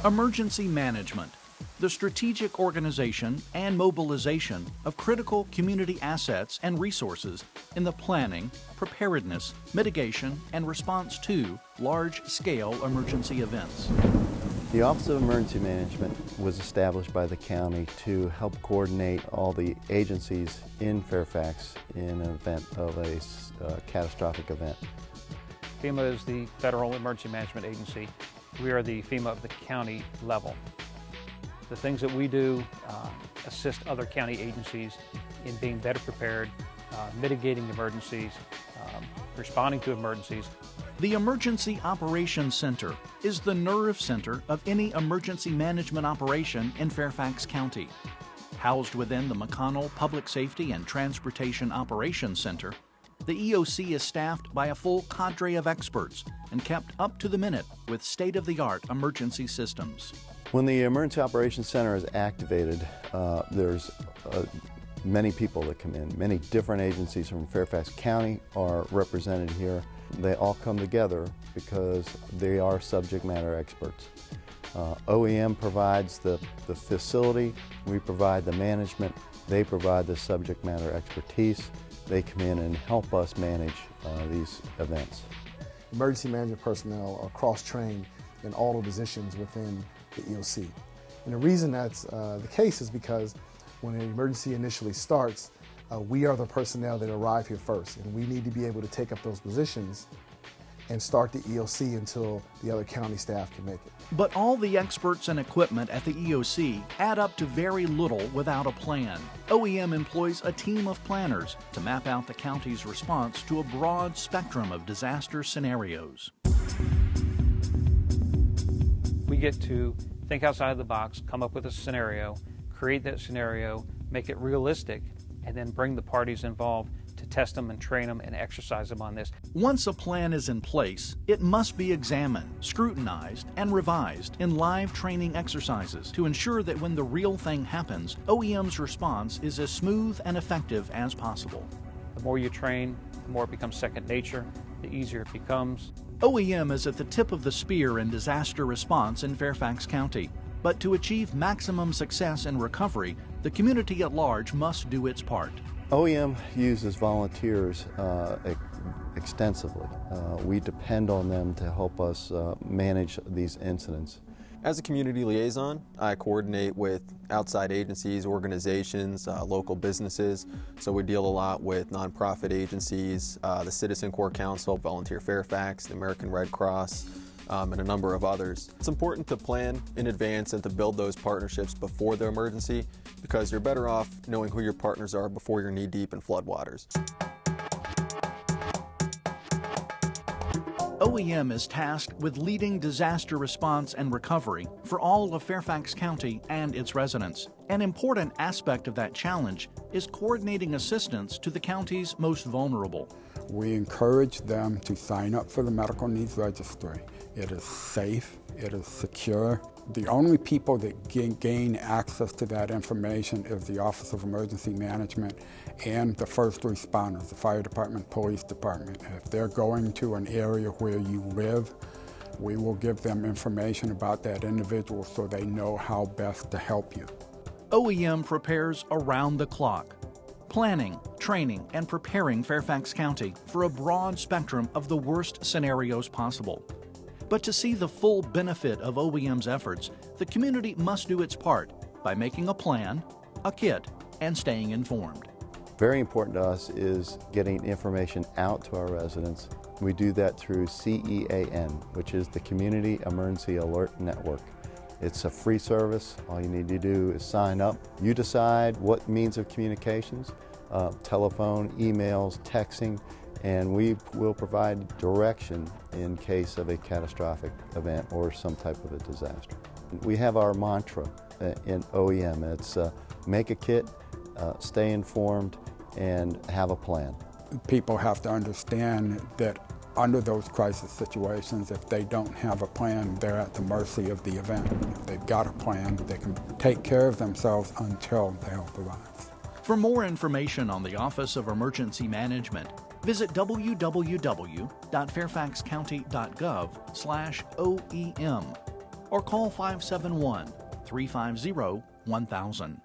Emergency management, the strategic organization and mobilization of critical community assets and resources in the planning, preparedness, mitigation, and response to large-scale emergency events. The Office of Emergency Management was established by the county to help coordinate all the agencies in Fairfax in an event of a catastrophic event. FEMA is the Federal Emergency Management Agency. We are the FEMA of the county level. The things that we do assist other county agencies in being better prepared, mitigating emergencies, responding to emergencies. The Emergency Operations Center is the nerve center of any emergency management operation in Fairfax County. Housed within the McConnell Public Safety and Transportation Operations Center, the EOC is staffed by a full cadre of experts and kept up to the minute with state-of-the-art emergency systems. When the Emergency Operations Center is activated, there's many people that come in. Many different agencies from Fairfax County are represented here. They all come together because they are subject matter experts. OEM provides the facility, we provide the management, they provide the subject matter expertise. They come in and help us manage these events. Emergency management personnel are cross-trained in all the positions within the EOC. And the reason that's the case is because when an emergency initially starts, we are the personnel that arrive here first, and we need to be able to take up those positions and start the EOC until the other county staff can make it. But all the experts and equipment at the EOC add up to very little without a plan. OEM employs a team of planners to map out the county's response to a broad spectrum of disaster scenarios. We get to think outside of the box, come up with a scenario, create that scenario, make it realistic, and then bring the parties involved to test them and train them and exercise them on this. Once a plan is in place, it must be examined, scrutinized, and revised in live training exercises to ensure that when the real thing happens, OEM's response is as smooth and effective as possible. The more you train, the more it becomes second nature, the easier it becomes. OEM is at the tip of the spear in disaster response in Fairfax County. But to achieve maximum success and recovery, the community at large must do its part. OEM uses volunteers extensively. We depend on them to help us manage these incidents. As a community liaison, I coordinate with outside agencies, organizations, local businesses. So we deal a lot with nonprofit agencies, the Citizen Corps Council, Volunteer Fairfax, the American Red Cross, and a number of others. It's important to plan in advance and to build those partnerships before the emergency because you're better off knowing who your partners are before you're knee-deep in floodwaters. OEM is tasked with leading disaster response and recovery for all of Fairfax County and its residents. An important aspect of that challenge is coordinating assistance to the county's most vulnerable. We encourage them to sign up for the Medical Needs Registry. It is safe, it is secure. The only people that gain access to that information is the Office of Emergency Management and the first responders, the fire department, police department. If they're going to an area where you live, we will give them information about that individual so they know how best to help you. OEM prepares around the clock, planning, training, and preparing Fairfax County for a broad spectrum of the worst scenarios possible. But to see the full benefit of OEM's efforts, the community must do its part by making a plan, a kit, and staying informed. Very important to us is getting information out to our residents. We do that through CEAN, which is the Community Emergency Alert Network. It's a free service. All you need to do is sign up. You decide what means of communications, telephone, emails, texting, and we will provide direction in case of a catastrophic event or some type of a disaster. We have our mantra in OEM. It's make a kit, stay informed, and have a plan. People have to understand that under those crisis situations, if they don't have a plan, they're at the mercy of the event. If they've got a plan, they can take care of themselves until the help arrives. For more information on the Office of Emergency Management, visit www.fairfaxcounty.gov/OEM. or call 571-350-1000.